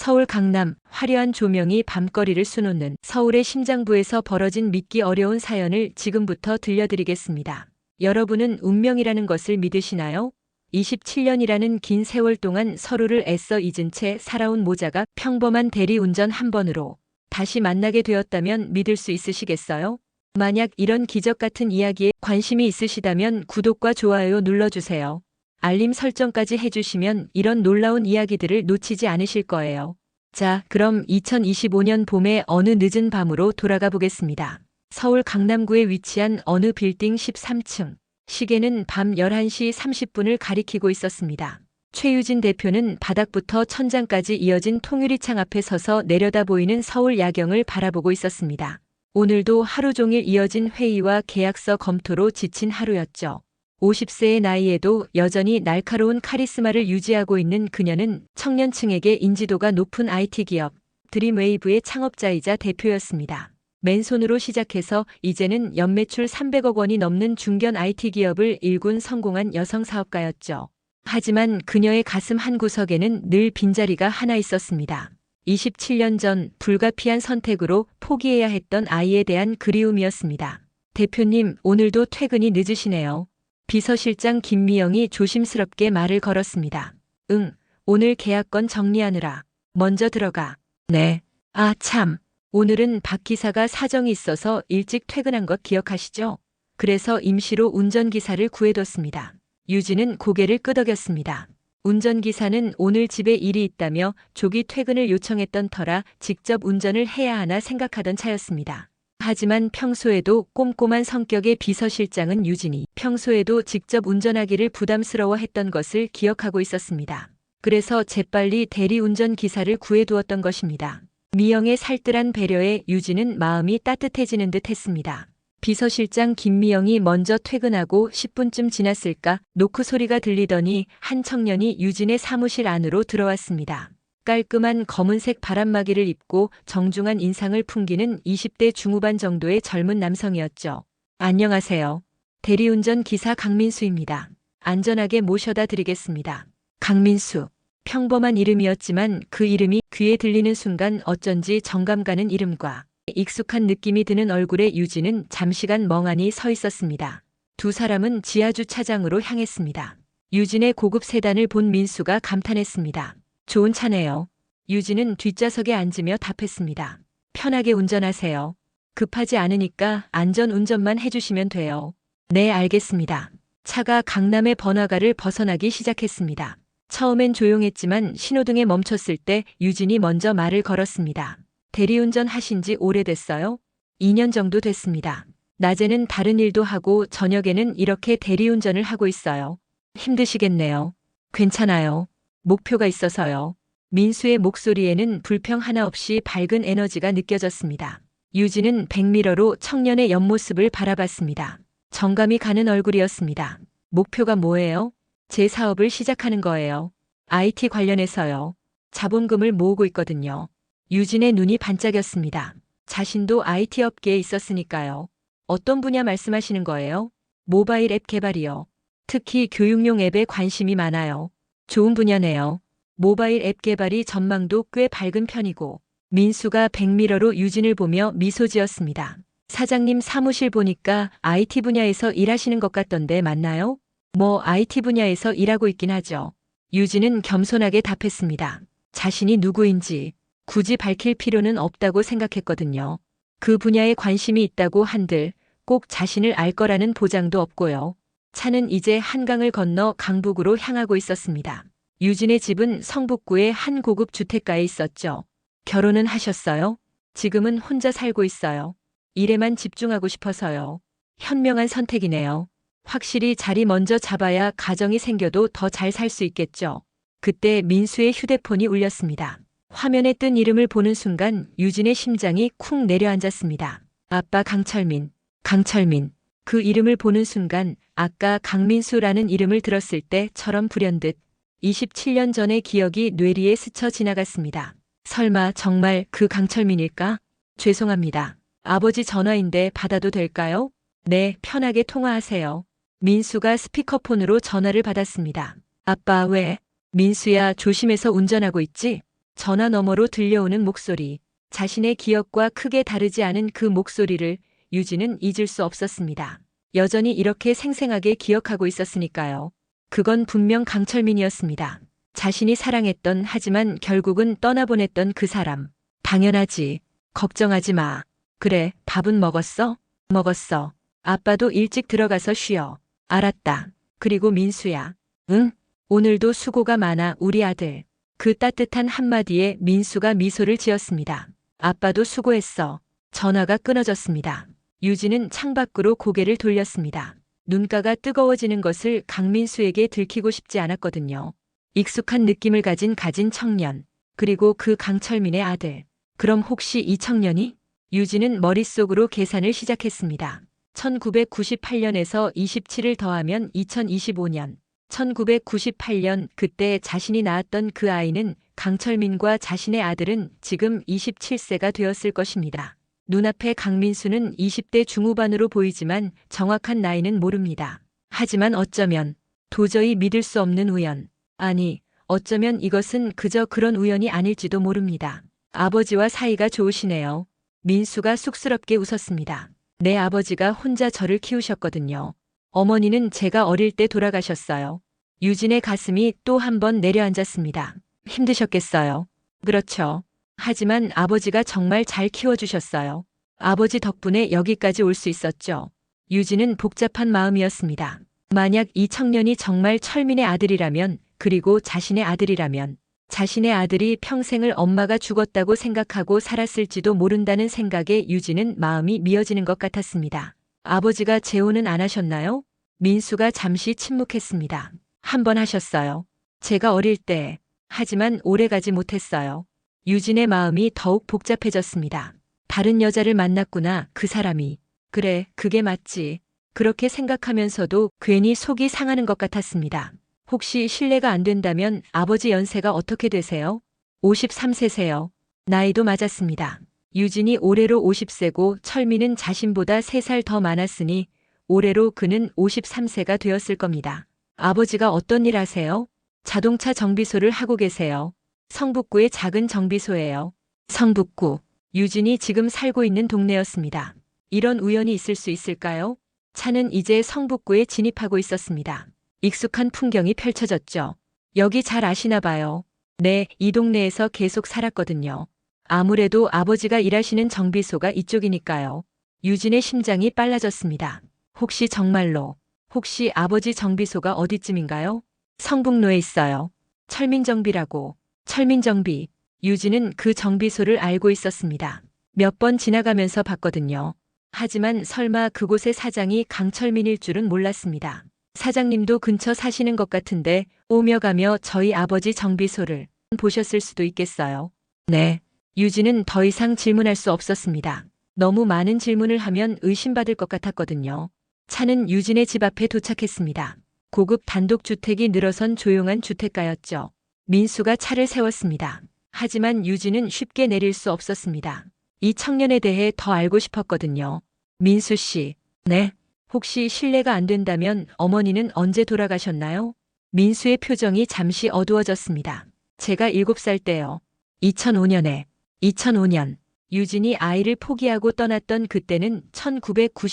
서울 강남, 화려한 조명이 밤거리를 수놓는 서울의 심장부에서 벌어진 믿기 어려운 사연을 지금부터 들려드리겠습니다. 여러분은 운명이라는 것을 믿으시나요? 27년이라는 긴 세월 동안 서로를 애써 잊은 채 살아온 모자가 평범한 대리운전 한 번으로 다시 만나게 되었다면 믿을 수 있으시겠어요? 만약 이런 기적 같은 이야기에 관심이 있으시다면 구독과 좋아요 눌러주세요. 알림 설정까지 해주시면 이런 놀라운 이야기들을 놓치지 않으실 거예요. 자, 그럼 2025년 봄의 어느 늦은 밤으로 돌아가 보겠습니다. 서울 강남구에 위치한 어느 빌딩 13층. 시계는 밤 11시 30분을 가리키고 있었습니다. 최유진 대표는 바닥부터 천장까지 이어진 통유리창 앞에 서서 내려다 보이는 서울 야경을 바라보고 있었습니다. 오늘도 하루 종일 이어진 회의와 계약서 검토로 지친 하루였죠. 50세의 나이에도 여전히 날카로운 카리스마를 유지하고 있는 그녀는 청년층에게 인지도가 높은 IT 기업 드림웨이브의 창업자이자 대표였습니다. 맨손으로 시작해서 이제는 연매출 300억 원이 넘는 중견 IT 기업을 일군 성공한 여성 사업가였죠. 하지만 그녀의 가슴 한구석에는 늘 빈자리가 하나 있었습니다. 27년 전 불가피한 선택으로 포기해야 했던 아이에 대한 그리움이었습니다. 대표님, 오늘도 퇴근이 늦으시네요. 비서실장 김미영이 조심스럽게 말을 걸었습니다. 응, 오늘 계약건 정리하느라. 먼저 들어가. 네. 아, 참. 오늘은 박 기사가 사정이 있어서 일찍 퇴근한 것 기억하시죠? 그래서 임시로 운전기사를 구해뒀습니다. 유진은 고개를 끄덕였습니다. 운전기사는 오늘 집에 일이 있다며 조기 퇴근을 요청했던 터라 직접 운전을 해야 하나 생각하던 차였습니다. 하지만 평소에도 꼼꼼한 성격의 비서실장은 유진이 평소에도 직접 운전하기를 부담스러워했던 것을 기억하고 있었습니다. 그래서 재빨리 대리운전 기사를 구해두었던 것입니다. 미영의 살뜰한 배려에 유진은 마음이 따뜻해지는 듯 했습니다. 비서실장 김미영이 먼저 퇴근하고 10분쯤 지났을까 노크 소리가 들리더니 한 청년이 유진의 사무실 안으로 들어왔습니다. 깔끔한 검은색 바람막이를 입고 정중한 인상을 풍기는 20대 중후반 정도의 젊은 남성이었죠. 안녕하세요. 대리운전 기사 강민수입니다. 안전하게 모셔다 드리겠습니다. 강민수. 평범한 이름이었지만 그 이름이 귀에 들리는 순간 어쩐지 정감 가는 이름과 익숙한 느낌이 드는 얼굴에 유진은 잠시간 멍하니 서 있었습니다. 두 사람은 지하주차장으로 향했습니다. 유진의 고급 세단을 본 민수가 감탄했습니다. 좋은 차네요. 유진은 뒷좌석에 앉으며 답했습니다. 편하게 운전하세요. 급하지 않으니까 안전운전만 해주시면 돼요. 네, 알겠습니다. 차가 강남의 번화가를 벗어나기 시작했습니다. 처음엔 조용했지만 신호등에 멈췄을 때 유진이 먼저 말을 걸었습니다. 대리운전 하신 지 오래됐어요? 2년 정도 됐습니다. 낮에는 다른 일도 하고 저녁에는 이렇게 대리운전을 하고 있어요. 힘드시겠네요. 괜찮아요. 목표가 있어서요. 민수의 목소리에는 불평 하나 없이 밝은 에너지가 느껴졌습니다. 유진은 백미러로 청년의 옆모습을 바라봤습니다. 정감이 가는 얼굴이었습니다. 목표가 뭐예요? 제 사업을 시작하는 거예요. IT 관련해서요. 자본금을 모으고 있거든요. 유진의 눈이 반짝였습니다. 자신도 IT 업계에 있었으니까요. 어떤 분야 말씀하시는 거예요? 모바일 앱 개발이요. 특히 교육용 앱에 관심이 많아요. 좋은 분야네요. 모바일 앱 개발이 전망도 꽤 밝은 편이고. 민수가 백미러로 유진을 보며 미소 지었습니다. 사장님 사무실 보니까 IT 분야에서 일하시는 것 같던데 맞나요? 뭐 IT 분야에서 일하고 있긴 하죠. 유진은 겸손하게 답했습니다. 자신이 누구인지 굳이 밝힐 필요는 없다고 생각했거든요. 그 분야에 관심이 있다고 한들 꼭 자신을 알 거라는 보장도 없고요. 차는 이제 한강을 건너 강북으로 향하고 있었습니다. 유진의 집은 성북구의 한 고급 주택가에 있었죠. 결혼은 하셨어요? 지금은 혼자 살고 있어요. 일에만 집중하고 싶어서요. 현명한 선택이네요. 확실히 자리 먼저 잡아야 가정이 생겨도 더 잘 살 수 있겠죠. 그때 민수의 휴대폰이 울렸습니다. 화면에 뜬 이름을 보는 순간 유진의 심장이 쿵 내려앉았습니다. 아빠 강철민. 강철민. 그 이름을 보는 순간 아까 강민수라는 이름을 들었을 때처럼 불현듯 27년 전의 기억이 뇌리에 스쳐 지나갔습니다. 설마 정말 그 강철민일까? 죄송합니다. 아버지 전화인데 받아도 될까요? 네, 편하게 통화하세요. 민수가 스피커폰으로 전화를 받았습니다. 아빠 왜? 민수야, 조심해서 운전하고 있지? 전화 너머로 들려오는 목소리. 자신의 기억과 크게 다르지 않은 그 목소리를 유진은 잊을 수 없었습니다. 여전히 이렇게 생생하게 기억하고 있었으니까요. 그건 분명 강철민이었습니다. 자신이 사랑했던 하지만 결국은 떠나보냈던 그 사람. 당연하지. 걱정하지 마. 그래, 밥은 먹었어? 먹었어. 아빠도 일찍 들어가서 쉬어. 알았다. 그리고 민수야. 응? 오늘도 수고가 많아, 우리 아들. 그 따뜻한 한마디에 민수가 미소를 지었습니다. 아빠도 수고했어. 전화가 끊어졌습니다. 유진은 창밖으로 고개를 돌렸습니다. 눈가가 뜨거워지는 것을 강민수에게 들키고 싶지 않았거든요. 익숙한 느낌을 가진 청년, 그리고 그 강철민의 아들. 그럼 혹시 이 청년이? 유진은 머릿속으로 계산을 시작했습니다. 1998년에서 27을 더하면 2025년. 1998년 그때 자신이 낳았던 그 아이는 강철민과 자신의 아들은 지금 27세가 되었을 것입니다. 눈앞에 강민수는 20대 중후반으로 보이지만 정확한 나이는 모릅니다. 하지만 어쩌면 도저히 믿을 수 없는 우연. 아니, 어쩌면 이것은 그저 그런 우연이 아닐지도 모릅니다. 아버지와 사이가 좋으시네요. 민수가 쑥스럽게 웃었습니다. 내 아버지가 혼자 저를 키우셨거든요. 어머니는 제가 어릴 때 돌아가셨어요. 유진의 가슴이 또 한 번 내려앉았습니다. 힘드셨겠어요. 그렇죠. 하지만 아버지가 정말 잘 키워주셨어요. 아버지 덕분에 여기까지 올 수 있었죠. 유진은 복잡한 마음이었습니다. 만약 이 청년이 정말 철민의 아들이라면, 그리고 자신의 아들이라면, 자신의 아들이 평생을 엄마가 죽었다고 생각하고 살았을지도 모른다는 생각에 유진은 마음이 미어지는 것 같았습니다. 아버지가 재혼은 안 하셨나요? 민수가 잠시 침묵했습니다. 한 번 하셨어요. 제가 어릴 때. 하지만 오래 가지 못했어요. 유진의 마음이 더욱 복잡해졌습니다. 다른 여자를 만났구나, 그 사람이. 그래, 그게 맞지. 그렇게 생각하면서도 괜히 속이 상하는 것 같았습니다. 혹시 실례가 안 된다면 아버지 연세가 어떻게 되세요? 53세세요. 나이도 맞았습니다. 유진이 올해로 50세고 철민은 자신보다 3살 더 많았으니 올해로 그는 53세가 되었을 겁니다. 아버지가 어떤 일 하세요? 자동차 정비소를 하고 계세요. 성북구의 작은 정비소예요. 성북구. 유진이 지금 살고 있는 동네였습니다. 이런 우연이 있을 수 있을까요? 차는 이제 성북구에 진입하고 있었습니다. 익숙한 풍경이 펼쳐졌죠. 여기 잘 아시나 봐요. 네, 이 동네에서 계속 살았거든요. 아무래도 아버지가 일하시는 정비소가 이쪽이니까요. 유진의 심장이 빨라졌습니다. 혹시 정말로, 혹시 아버지 정비소가 어디쯤인가요? 성북로에 있어요. 철민정비라고. 철민정비. 유진은 그 정비소를 알고 있었습니다. 몇 번 지나가면서 봤거든요. 하지만 설마 그곳의 사장이 강철민일 줄은 몰랐습니다. 사장님도 근처 사시는 것 같은데 오며 가며 저희 아버지 정비소를 보셨을 수도 있겠어요. 네. 유진은 더 이상 질문할 수 없었습니다. 너무 많은 질문을 하면 의심받을 것 같았거든요. 차는 유진의 집 앞에 도착했습니다. 고급 단독주택이 늘어선 조용한 주택가였죠. 민수가 차를 세웠습니다. 하지만 유진은 쉽게 내릴 수 없었습니다. 이 청년에 대해 더 알고 싶었거든요. 민수 씨. 네. 혹시 실례가 안 된다면 어머니는 언제 돌아가셨나요? 민수의 표정이 잠시 어두워졌습니다. 제가 7살 때요. 2005년에. 2005년. 유진이 아이를 포기하고 떠났던 그때는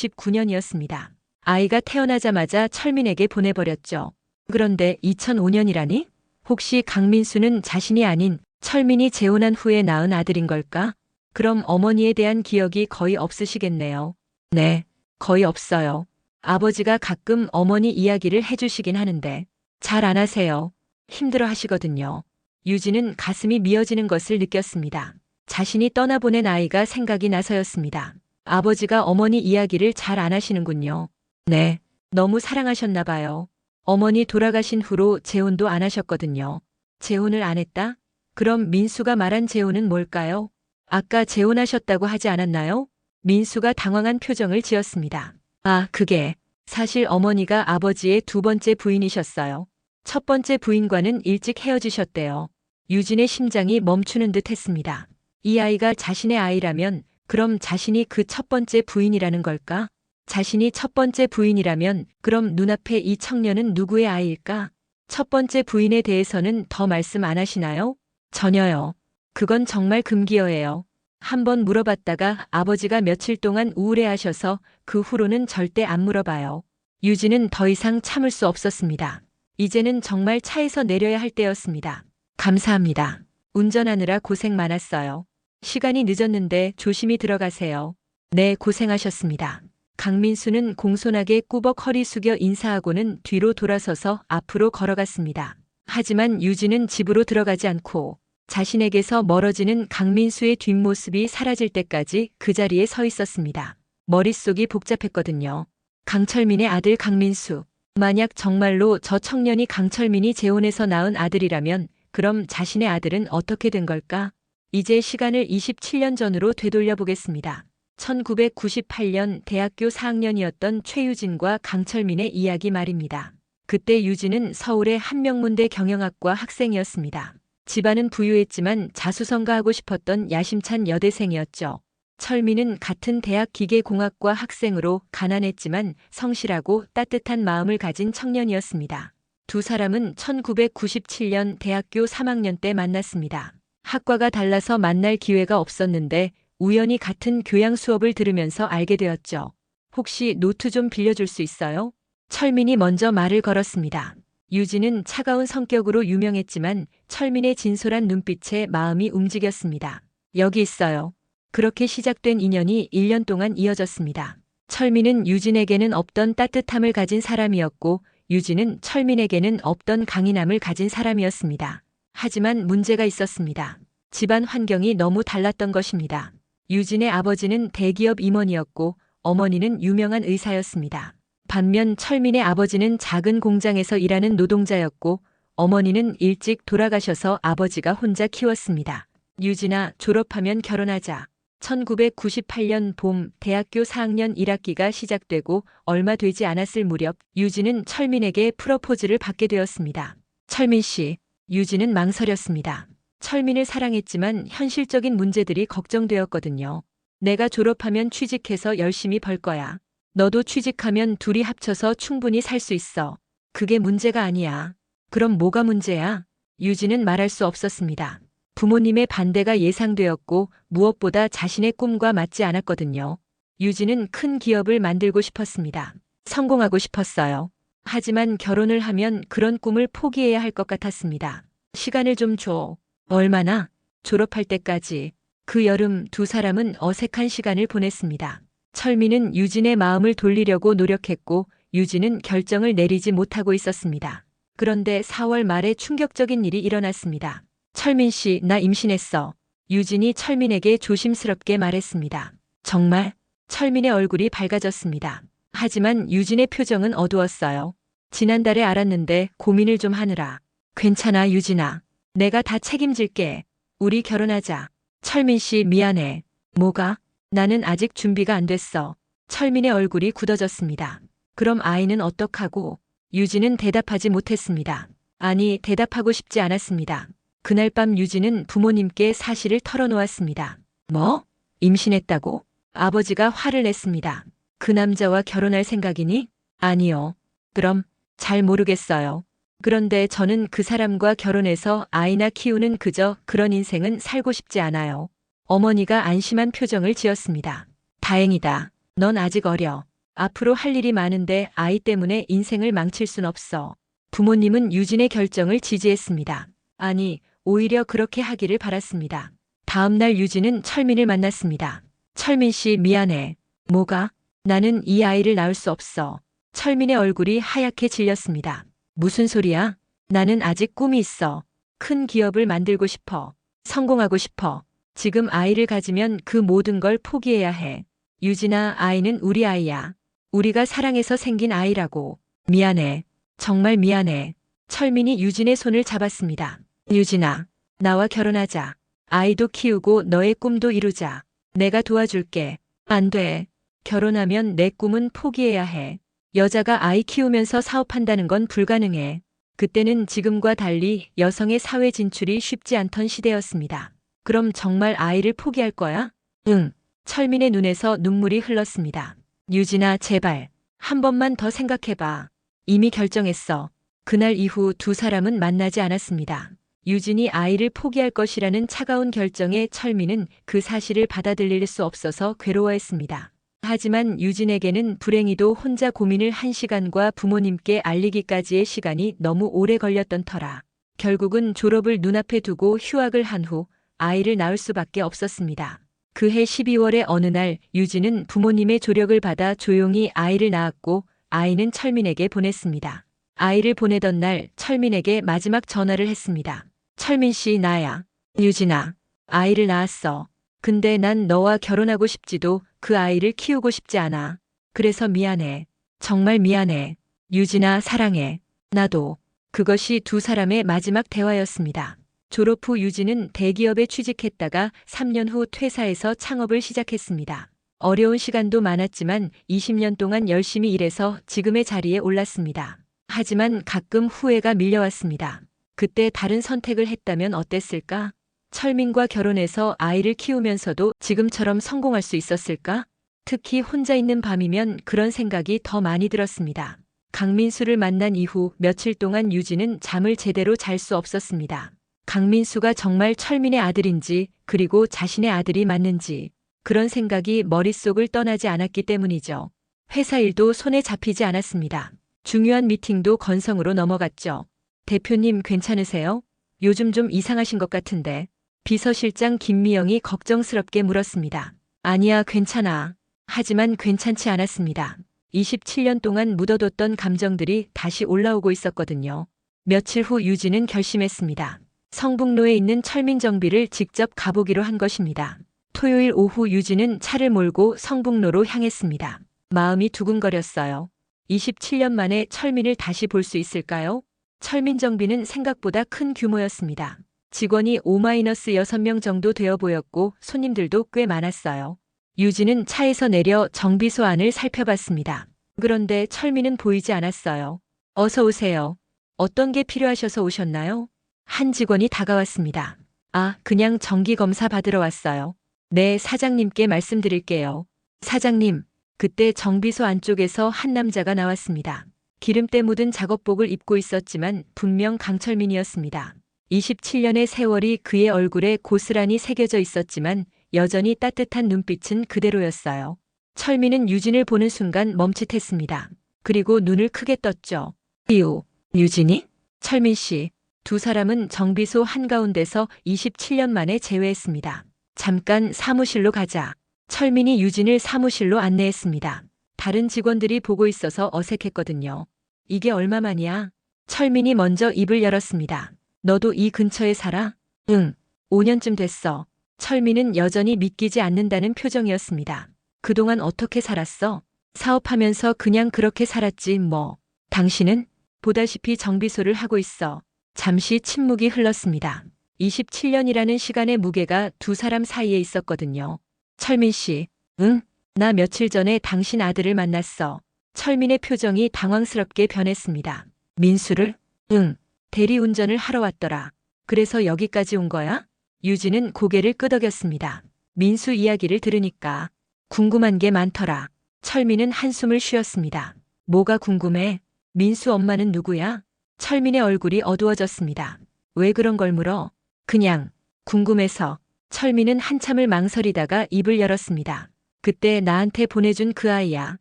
1999년이었습니다. 아이가 태어나자마자 철민에게 보내버렸죠. 그런데 2005년이라니? 혹시 강민수는 자신이 아닌 철민이 재혼한 후에 낳은 아들인 걸까? 그럼 어머니에 대한 기억이 거의 없으시겠네요. 네, 거의 없어요. 아버지가 가끔 어머니 이야기를 해주시긴 하는데 잘 안 하세요. 힘들어 하시거든요. 유진은 가슴이 미어지는 것을 느꼈습니다. 자신이 떠나보낸 아이가 생각이 나서였습니다. 아버지가 어머니 이야기를 잘 안 하시는군요. 네, 너무 사랑하셨나 봐요. 어머니 돌아가신 후로 재혼도 안 하셨거든요. 재혼을 안 했다? 그럼 민수가 말한 재혼은 뭘까요? 아까 재혼하셨다고 하지 않았나요? 민수가 당황한 표정을 지었습니다. 아, 그게 사실 어머니가 아버지의 두 번째 부인이셨어요. 첫 번째 부인과는 일찍 헤어지셨대요. 유진의 심장이 멈추는 듯 했습니다. 이 아이가 자신의 아이라면 그럼 자신이 그 첫 번째 부인이라는 걸까? 자신이 첫 번째 부인이라면 그럼 눈앞에 이 청년은 누구의 아이일까? 첫 번째 부인에 대해서는 더 말씀 안 하시나요? 전혀요. 그건 정말 금기어예요. 한번 물어봤다가 아버지가 며칠 동안 우울해하셔서 그 후로는 절대 안 물어봐요. 유진은 더 이상 참을 수 없었습니다. 이제는 정말 차에서 내려야 할 때였습니다. 감사합니다. 운전하느라 고생 많았어요. 시간이 늦었는데 조심히 들어가세요. 네, 고생하셨습니다. 강민수는 공손하게 꾸벅 허리 숙여 인사하고는 뒤로 돌아서서 앞으로 걸어갔습니다. 하지만 유진은 집으로 들어가지 않고 자신에게서 멀어지는 강민수의 뒷모습이 사라질 때까지 그 자리에 서 있었습니다. 머릿속이 복잡했거든요. 강철민의 아들 강민수. 만약 정말로 저 청년이 강철민이 재혼해서 낳은 아들이라면 그럼 자신의 아들은 어떻게 된 걸까? 이제 시간을 27년 전으로 되돌려 보겠습니다. 1998년 대학교 4학년이었던 최유진과 강철민의 이야기 말입니다. 그때 유진은 서울의 한명문대 경영학과 학생이었습니다. 집안은 부유했지만 자수성가하고 싶었던 야심찬 여대생이었죠. 철민은 같은 대학 기계공학과 학생으로 가난했지만 성실하고 따뜻한 마음을 가진 청년이었습니다. 두 사람은 1997년 대학교 3학년 때 만났습니다. 학과가 달라서 만날 기회가 없었는데 우연히 같은 교양 수업을 들으면서 알게 되었죠. 혹시 노트 좀 빌려줄 수 있어요? 철민이 먼저 말을 걸었습니다. 유진은 차가운 성격으로 유명했지만 철민의 진솔한 눈빛에 마음이 움직였습니다. 여기 있어요. 그렇게 시작된 인연이 1년 동안 이어졌습니다. 철민은 유진에게는 없던 따뜻함을 가진 사람이었고 유진은 철민에게는 없던 강인함을 가진 사람이었습니다. 하지만 문제가 있었습니다. 집안 환경이 너무 달랐던 것입니다. 유진의 아버지는 대기업 임원이었고 어머니는 유명한 의사였습니다. 반면 철민의 아버지는 작은 공장에서 일하는 노동자였고 어머니는 일찍 돌아가셔서 아버지가 혼자 키웠습니다. 유진아, 졸업하면 결혼하자. 1998년 봄 대학교 4학년 1학기가 시작되고 얼마 되지 않았을 무렵 유진은 철민에게 프로포즈를 받게 되었습니다. 철민 씨, 유진은 망설였습니다. 철민을 사랑했지만 현실적인 문제들이 걱정되었거든요. 내가 졸업하면 취직해서 열심히 벌 거야. 너도 취직하면 둘이 합쳐서 충분히 살 수 있어. 그게 문제가 아니야. 그럼 뭐가 문제야? 유진은 말할 수 없었습니다. 부모님의 반대가 예상되었고 무엇보다 자신의 꿈과 맞지 않았거든요. 유진은 큰 기업을 만들고 싶었습니다. 성공하고 싶었어요. 하지만 결혼을 하면 그런 꿈을 포기해야 할 것 같았습니다. 시간을 좀 줘. 얼마나? 졸업할 때까지. 그 여름 두 사람은 어색한 시간을 보냈습니다. 철민은 유진의 마음을 돌리려고 노력했고 유진은 결정을 내리지 못하고 있었습니다. 그런데 4월 말에 충격적인 일이 일어났습니다. 철민 씨, 나 임신했어. 유진이 철민에게 조심스럽게 말했습니다. 정말? 철민의 얼굴이 밝아졌습니다. 하지만 유진의 표정은 어두웠어요. 지난달에 알았는데 고민을 좀 하느라. 괜찮아, 유진아. 내가 다 책임질게. 우리 결혼하자. 철민 씨, 미안해. 뭐가? 나는 아직 준비가 안 됐어. 철민의 얼굴이 굳어졌습니다. 그럼 아이는 어떡하고? 유진은 대답하지 못했습니다. 아니, 대답하고 싶지 않았습니다. 그날 밤 유진은 부모님께 사실을 털어놓았습니다. 뭐? 임신했다고? 아버지가 화를 냈습니다. 그 남자와 결혼할 생각이니? 아니요. 그럼? 잘 모르겠어요. 그런데 저는 그 사람과 결혼해서 아이나 키우는 그저 그런 인생은 살고 싶지 않아요. 어머니가 안심한 표정을 지었습니다. 다행이다. 넌 아직 어려. 앞으로 할 일이 많은데 아이 때문에 인생을 망칠 순 없어. 부모님은 유진의 결정을 지지했습니다. 아니, 오히려 그렇게 하기를 바랐습니다. 다음 날 유진은 철민을 만났습니다. 철민 씨, 미안해. 뭐가? 나는 이 아이를 낳을 수 없어. 철민의 얼굴이 하얗게 질렸습니다. 무슨 소리야? 나는 아직 꿈이 있어. 큰 기업을 만들고 싶어. 성공하고 싶어. 지금 아이를 가지면 그 모든 걸 포기해야 해. 유진아, 아이는 우리 아이야. 우리가 사랑해서 생긴 아이라고. 미안해. 정말 미안해. 철민이 유진의 손을 잡았습니다. 유진아, 나와 결혼하자. 아이도 키우고 너의 꿈도 이루자. 내가 도와줄게. 안 돼. 결혼하면 내 꿈은 포기해야 해. 여자가 아이 키우면서 사업한다는 건 불가능해. 그때는 지금과 달리 여성의 사회 진출이 쉽지 않던 시대였습니다. 그럼 정말 아이를 포기할 거야? 응. 철민의 눈에서 눈물이 흘렀습니다. 유진아, 제발. 한 번만 더 생각해봐. 이미 결정했어. 그날 이후 두 사람은 만나지 않았습니다. 유진이 아이를 포기할 것이라는 차가운 결정에 철민은 그 사실을 받아들일 수 없어서 괴로워했습니다. 하지만 유진에게는 불행히도 혼자 고민을 1시간과 부모님께 알리기까지의 시간이 너무 오래 걸렸던 터라 결국은 졸업을 눈앞에 두고 휴학을 한 후 아이를 낳을 수밖에 없었습니다. 그해 12월의 어느 날 유진은 부모님의 조력을 받아 조용히 아이를 낳았고 아이는 철민에게 보냈습니다. 아이를 보내던 날 철민에게 마지막 전화를 했습니다. 철민 씨, 나야. 유진아, 아이를 낳았어. 근데 난 너와 결혼하고 싶지도 그 아이를 키우고 싶지 않아. 그래서 미안해. 정말 미안해. 유진아, 사랑해. 나도. 그것이 두 사람의 마지막 대화였습니다. 졸업 후 유진은 대기업에 취직했다가 3년 후 퇴사해서 창업을 시작했습니다. 어려운 시간도 많았지만 20년 동안 열심히 일해서 지금의 자리에 올랐습니다. 하지만 가끔 후회가 밀려왔습니다. 그때 다른 선택을 했다면 어땠을까? 철민과 결혼해서 아이를 키우면서도 지금처럼 성공할 수 있었을까? 특히 혼자 있는 밤이면 그런 생각이 더 많이 들었습니다. 강민수를 만난 이후 며칠 동안 유진은 잠을 제대로 잘 수 없었습니다. 강민수가 정말 철민의 아들인지 그리고 자신의 아들이 맞는지 그런 생각이 머릿속을 떠나지 않았기 때문이죠. 회사 일도 손에 잡히지 않았습니다. 중요한 미팅도 건성으로 넘어갔죠. 대표님 괜찮으세요? 요즘 좀 이상하신 것 같은데. 비서실장 김미영이 걱정스럽게 물었습니다. 아니야, 괜찮아. 하지만 괜찮지 않았습니다. 27년 동안 묻어뒀던 감정들이 다시 올라오고 있었거든요. 며칠 후 유진은 결심했습니다. 성북로에 있는 철민정비를 직접 가보기로 한 것입니다. 토요일 오후 유진은 차를 몰고 성북로로 향했습니다. 마음이 두근거렸어요. 27년 만에 철민을 다시 볼 수 있을까요? 철민정비는 생각보다 큰 규모였습니다. 직원이 5-6명 정도 되어 보였고 손님들도 꽤 많았어요. 유진은 차에서 내려 정비소 안을 살펴봤습니다. 그런데 철민은 보이지 않았어요. 어서 오세요. 어떤 게 필요하셔서 오셨나요? 한 직원이 다가왔습니다. 아, 그냥 정기검사 받으러 왔어요. 네, 사장님께 말씀드릴게요. 사장님, 그때 정비소 안쪽에서 한 남자가 나왔습니다. 기름때 묻은 작업복을 입고 있었지만 분명 강철민이었습니다. 27년의 세월이 그의 얼굴에 고스란히 새겨져 있었지만 여전히 따뜻한 눈빛은 그대로였어요. 철민은 유진을 보는 순간 멈칫했습니다. 그리고 눈을 크게 떴죠. 이후, 유진이? 철민 씨. 두 사람은 정비소 한가운데서 27년 만에 재회했습니다. 잠깐 사무실로 가자. 철민이 유진을 사무실로 안내했습니다. 다른 직원들이 보고 있어서 어색했거든요. 이게 얼마만이야? 철민이 먼저 입을 열었습니다. 너도 이 근처에 살아? 응, 5년쯤 됐어. 철민은 여전히 믿기지 않는다는 표정이었습니다. 그동안 어떻게 살았어? 사업하면서 그냥 그렇게 살았지 뭐. 당신은? 보다시피 정비소를 하고 있어. 잠시 침묵이 흘렀습니다. 27년이라는 시간의 무게가 두 사람 사이에 있었거든요. 철민 씨, 응? 나 며칠 전에 당신 아들을 만났어. 철민의 표정이 당황스럽게 변했습니다. 민수를? 응. 대리운전을 하러 왔더라. 그래서 여기까지 온 거야? 유진은 고개를 끄덕였습니다. 민수 이야기를 들으니까 궁금한 게 많더라. 철민은 한숨을 쉬었습니다. 뭐가 궁금해? 민수 엄마는 누구야? 철민의 얼굴이 어두워졌습니다. 왜 그런 걸 물어? 그냥 궁금해서. 철민은 한참을 망설이다가 입을 열었습니다. 그때 나한테 보내준 그 아이야.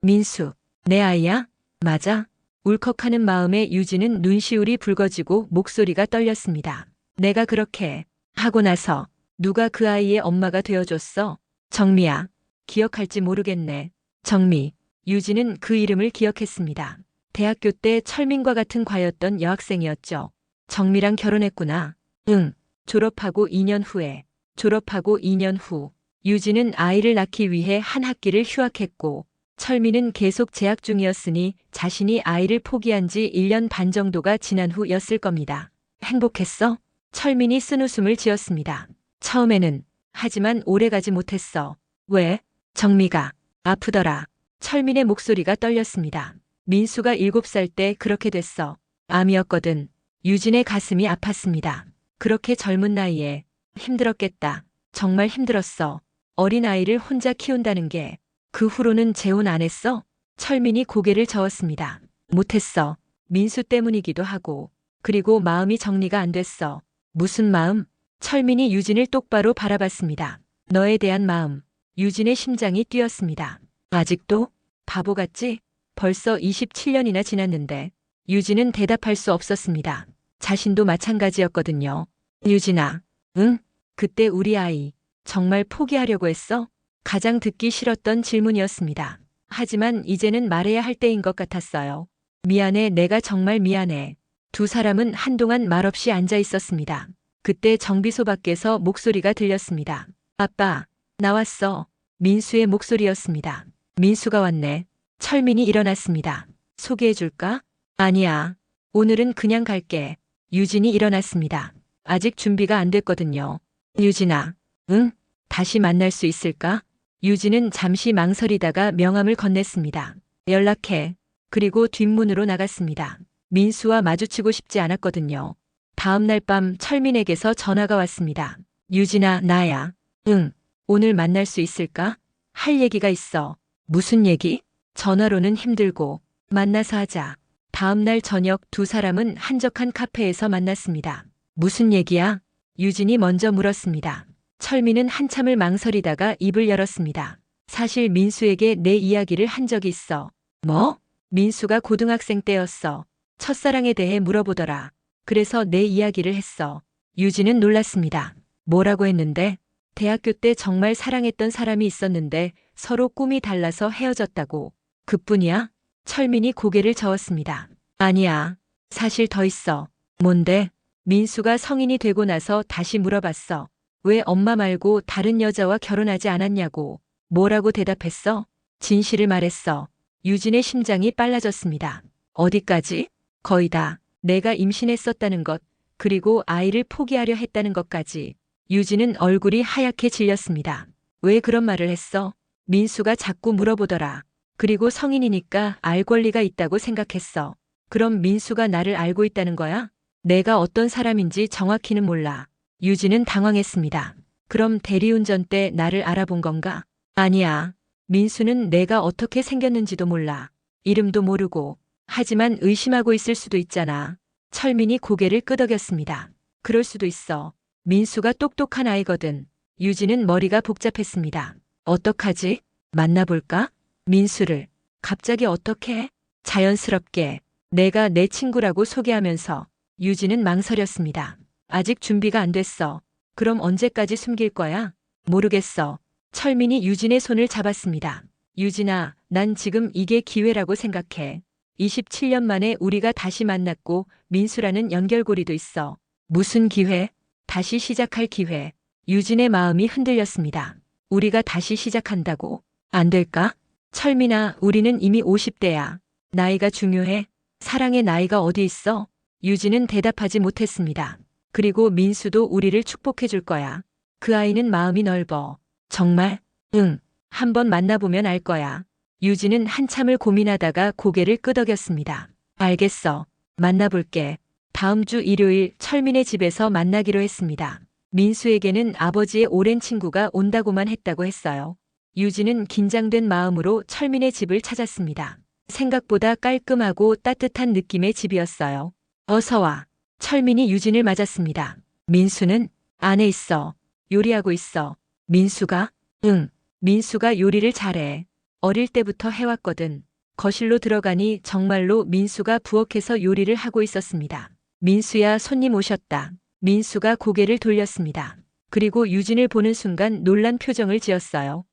민수. 내 아이야? 맞아? 울컥하는 마음에 유진은 눈시울이 붉어지고 목소리가 떨렸습니다. 내가 그렇게 하고 나서 누가 그 아이의 엄마가 되어줬어? 정미야. 기억할지 모르겠네. 정미. 유진은 그 이름을 기억했습니다. 대학교 때 철민과 같은 과였던 여학생이었죠. 정미랑 결혼했구나. 응. 졸업하고 2년 후에. 졸업하고 2년 후. 유진은 아이를 낳기 위해 한 학기를 휴학했고 철민은 계속 재학 중이었으니 자신이 아이를 포기한 지 1년 반 정도가 지난 후였을 겁니다. 행복했어? 철민이 쓴웃음을 지었습니다. 처음에는. 하지만 오래가지 못했어. 왜? 정미가 아프더라. 철민의 목소리가 떨렸습니다. 민수가 7살 때 그렇게 됐어. 암이었거든. 유진의 가슴이 아팠습니다. 그렇게 젊은 나이에. 힘들었겠다. 정말 힘들었어. 어린아이를 혼자 키운다는 게. 그 후로는 재혼 안 했어? 철민이 고개를 저었습니다. 못했어. 민수 때문이기도 하고. 그리고 마음이 정리가 안 됐어. 무슨 마음? 철민이 유진을 똑바로 바라봤습니다. 너에 대한 마음. 유진의 심장이 뛰었습니다. 아직도? 바보 같지? 벌써 27년이나 지났는데. 유진은 대답할 수 없었습니다. 자신도 마찬가지였거든요. 유진아, 응? 그때 우리 아이 정말 포기하려고 했어? 가장 듣기 싫었던 질문이었습니다. 하지만 이제는 말해야 할 때인 것 같았어요. 미안해, 내가 정말 미안해. 두 사람은 한동안 말없이 앉아 있었습니다. 그때 정비소 밖에서 목소리가 들렸습니다. 아빠, 나왔어. 민수의 목소리였습니다. 민수가 왔네. 철민이 일어났습니다. 소개해줄까? 아니야. 오늘은 그냥 갈게. 유진이 일어났습니다. 아직 준비가 안 됐거든요. 유진아, 응? 다시 만날 수 있을까? 유진은 잠시 망설이다가 명함을 건넸습니다. 연락해. 그리고 뒷문으로 나갔습니다. 민수와 마주치고 싶지 않았거든요. 다음 날 밤 철민에게서 전화가 왔습니다. 유진아, 나야. 응. 오늘 만날 수 있을까? 할 얘기가 있어. 무슨 얘기? 전화로는 힘들고 만나서 하자. 다음 날 저녁 두 사람은 한적한 카페에서 만났습니다. 무슨 얘기야? 유진이 먼저 물었습니다. 철민은 한참을 망설이다가 입을 열었습니다. 사실 민수에게 내 이야기를 한 적이 있어. 뭐? 민수가 고등학생 때였어. 첫사랑에 대해 물어보더라. 그래서 내 이야기를 했어. 유진은 놀랐습니다. 뭐라고 했는데? 대학교 때 정말 사랑했던 사람이 있었는데 서로 꿈이 달라서 헤어졌다고. 그뿐이야? 철민이 고개를 저었습니다. 아니야. 사실 더 있어. 뭔데? 민수가 성인이 되고 나서 다시 물어봤어. 왜 엄마 말고 다른 여자와 결혼하지 않았냐고. 뭐라고 대답했어? 진실을 말했어. 유진의 심장이 빨라졌습니다. 어디까지? 거의 다. 내가 임신했었다는 것, 그리고 아이를 포기하려 했다는 것까지. 유진은 얼굴이 하얗게 질렸습니다. 왜 그런 말을 했어? 민수가 자꾸 물어보더라. 그리고 성인이니까 알 권리가 있다고 생각했어. 그럼 민수가 나를 알고 있다는 거야? 내가 어떤 사람인지 정확히는 몰라. 유진은 당황했습니다. 그럼 대리운전 때 나를 알아본 건가? 아니야. 민수는 내가 어떻게 생겼는지도 몰라. 이름도 모르고. 하지만 의심하고 있을 수도 있잖아. 철민이 고개를 끄덕였습니다. 그럴 수도 있어. 민수가 똑똑한 아이거든. 유진은 머리가 복잡했습니다. 어떡하지? 만나볼까? 민수를. 갑자기 어떻게? 자연스럽게. 내가 내 친구라고 소개하면서. 유진은 망설였습니다. 아직 준비가 안 됐어. 그럼 언제까지 숨길 거야? 모르겠어. 철민이 유진의 손을 잡았습니다. 유진아, 난 지금 이게 기회라고 생각해. 27년 만에 우리가 다시 만났고 민수라는 연결고리도 있어. 무슨 기회? 다시 시작할 기회. 유진의 마음이 흔들렸습니다. 우리가 다시 시작한다고? 안 될까? 철민아, 우리는 이미 50대야. 나이가 중요해? 사랑의 나이가 어디 있어? 유진은 대답하지 못했습니다. 그리고 민수도 우리를 축복해 줄 거야. 그 아이는 마음이 넓어. 정말? 응. 한번 만나보면 알 거야. 유진은 한참을 고민하다가 고개를 끄덕였습니다. 알겠어. 만나볼게. 다음 주 일요일 철민의 집에서 만나기로 했습니다. 민수에게는 아버지의 오랜 친구가 온다고만 했다고 했어요. 유진은 긴장된 마음으로 철민의 집을 찾았습니다. 생각보다 깔끔하고 따뜻한 느낌의 집이었어요. 어서 와. 철민이 유진을 맞았습니다. 민수는? 안에 있어. 요리하고 있어. 민수가? 응. 민수가 요리를 잘해. 어릴 때부터 해왔거든. 거실로 들어가니 정말로 민수가 부엌에서 요리를 하고 있었습니다. 민수야, 손님 오셨다. 민수가 고개를 돌렸습니다. 그리고 유진을 보는 순간 놀란 표정을 지었어요.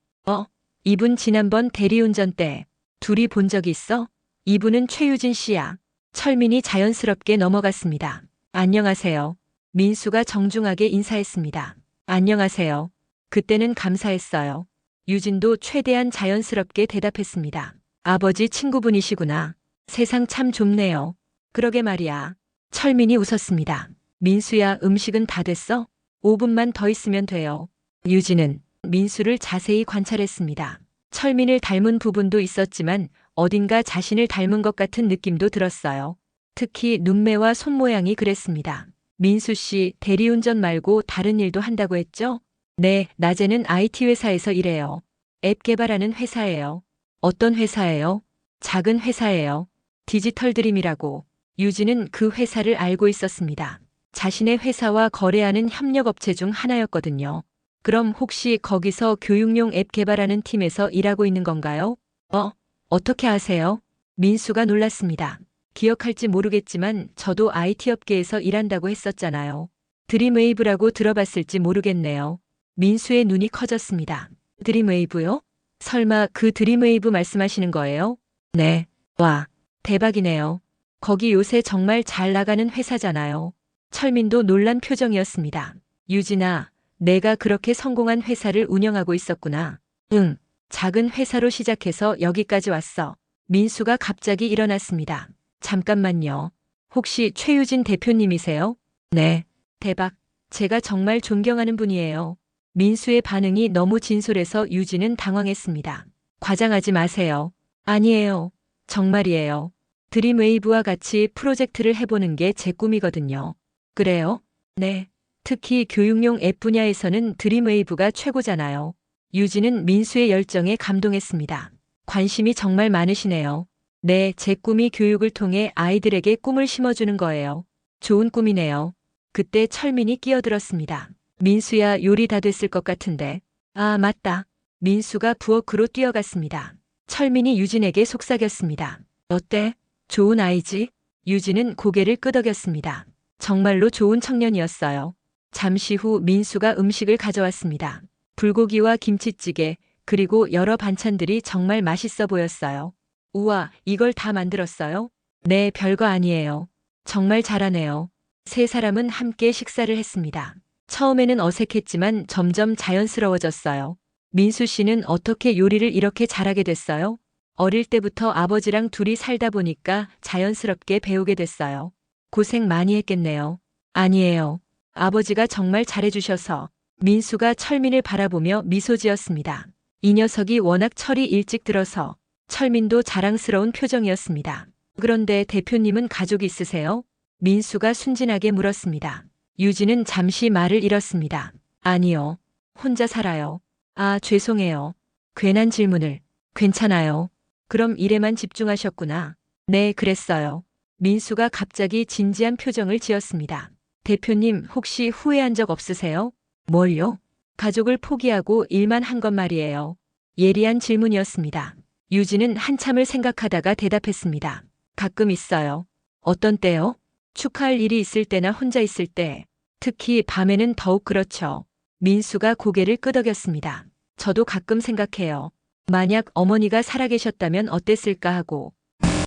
이분 지난번 대리운전 때 둘이 본 적 있어? 이분은 최유진 씨야. 철민이 자연스럽게 넘어갔습니다. 안녕하세요. 민수가 정중하게 인사했습니다. 안녕하세요. 그때는 감사했어요. 유진도 최대한 자연스럽게 대답했습니다. 아버지 친구분이시구나. 세상 참 좁네요. 그러게 말이야. 철민이 웃었습니다. 민수야, 음식은 다 됐어? 5분만 더 있으면 돼요. 유진은 민수를 자세히 관찰했습니다. 철민을 닮은 부분도 있었지만 어딘가 자신을 닮은 것 같은 느낌도 들었어요. 특히 눈매와 손모양이 그랬습니다. 민수 씨, 대리운전 말고 다른 일도 한다고 했죠? 네, 낮에는 IT 회사에서 일해요. 앱 개발하는 회사예요. 어떤 회사예요? 작은 회사예요. 디지털 드림이라고. 유진은 그 회사를 알고 있었습니다. 자신의 회사와 거래하는 협력업체 중 하나였거든요. 그럼 혹시 거기서 교육용 앱 개발하는 팀에서 일하고 있는 건가요? 어떻게 아세요? 민수가 놀랐습니다. 기억할지 모르겠지만 저도 IT 업계에서 일한다고 했었잖아요. 드림웨이브라고 들어봤을지 모르겠네요. 민수의 눈이 커졌습니다. 드림웨이브요? 설마 그 드림웨이브 말씀하시는 거예요? 네. 와, 대박이네요. 거기 요새 정말 잘 나가는 회사잖아요. 철민도 놀란 표정이었습니다. 유진아, 내가 그렇게 성공한 회사를 운영하고 있었구나. 응, 작은 회사로 시작해서 여기까지 왔어. 민수가 갑자기 일어났습니다. 잠깐만요. 혹시 최유진 대표님이세요? 네. 대박. 제가 정말 존경하는 분이에요. 민수의 반응이 너무 진솔해서 유진은 당황했습니다. 과장하지 마세요. 아니에요. 정말이에요. 드림웨이브와 같이 프로젝트를 해보는 게 제 꿈이거든요. 그래요? 네. 특히 교육용 앱 분야에서는 드림웨이브가 최고잖아요. 유진은 민수의 열정에 감동했습니다. 관심이 정말 많으시네요. 네, 제 꿈이 교육을 통해 아이들에게 꿈을 심어주는 거예요. 좋은 꿈이네요. 그때 철민이 끼어들었습니다. 민수야, 요리 다 됐을 것 같은데. 아, 맞다. 민수가 부엌으로 뛰어갔습니다. 철민이 유진에게 속삭였습니다. 어때? 좋은 아이지? 유진은 고개를 끄덕였습니다. 정말로 좋은 청년이었어요. 잠시 후 민수가 음식을 가져왔습니다. 불고기와 김치찌개, 그리고 여러 반찬들이 정말 맛있어 보였어요. 우와, 이걸 다 만들었어요? 네, 별거 아니에요. 정말 잘하네요. 세 사람은 함께 식사를 했습니다. 처음에는 어색했지만 점점 자연스러워졌어요. 민수 씨는 어떻게 요리를 이렇게 잘하게 됐어요? 어릴 때부터 아버지랑 둘이 살다 보니까 자연스럽게 배우게 됐어요. 고생 많이 했겠네요. 아니에요. 아버지가 정말 잘해주셔서. 민수가 철민을 바라보며 미소 지었습니다. 이 녀석이 워낙 철이 일찍 들어서 철민도 자랑스러운 표정이었습니다. 그런데 대표님은 가족이 있으세요? 민수가 순진하게 물었습니다. 유진은 잠시 말을 잃었습니다. 아니요. 혼자 살아요. 아, 죄송해요. 괜한 질문을. 괜찮아요. 그럼 일에만 집중하셨구나. 네, 그랬어요. 민수가 갑자기 진지한 표정을 지었습니다. 대표님, 혹시 후회한 적 없으세요? 뭘요? 가족을 포기하고 일만 한 것 말이에요. 예리한 질문이었습니다. 유진은 한참을 생각하다가 대답했습니다. 가끔 있어요. 어떤 때요? 축하할 일이 있을 때나 혼자 있을 때. 특히 밤에는 더욱 그렇죠. 민수가 고개를 끄덕였습니다. 저도 가끔 생각해요. 만약 어머니가 살아계셨다면 어땠을까 하고.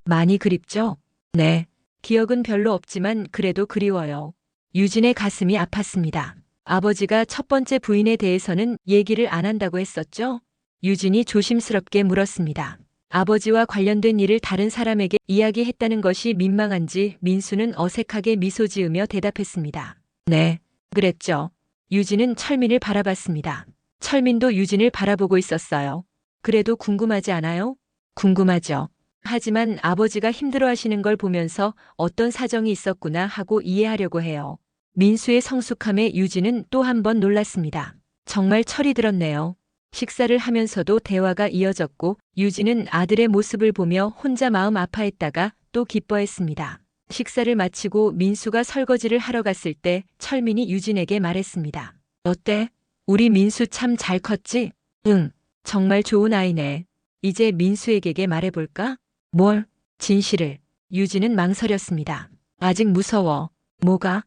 많이 그립죠? 네. 기억은 별로 없지만 그래도 그리워요. 유진의 가슴이 아팠습니다. 아버지가 첫 번째 부인에 대해서는 얘기를 안 한다고 했었죠? 유진이 조심스럽게 물었습니다. 아버지와 관련된 일을 다른 사람에게 이야기했다는 것이 민망한지 민수는 어색하게 미소 지으며 대답했습니다. 네, 그랬죠. 유진은 철민을 바라봤습니다. 철민도 유진을 바라보고 있었어요. 그래도 궁금하지 않아요? 궁금하죠. 하지만 아버지가 힘들어하시는 걸 보면서 어떤 사정이 있었구나 하고 이해하려고 해요. 민수의 성숙함에 유진은 또 한 번 놀랐습니다. 정말 철이 들었네요. 식사를 하면서도 대화가 이어졌고 유진은 아들의 모습을 보며 혼자 마음 아파했다가 또 기뻐했습니다. 식사를 마치고 민수가 설거지를 하러 갔을 때 철민이 유진에게 말했습니다. 어때? 우리 민수 참 잘 컸지? 응, 정말 좋은 아이네. 이제 민수에게 말해볼까? 뭘? 진실을. 유진은 망설였습니다. 아직 무서워. 뭐가?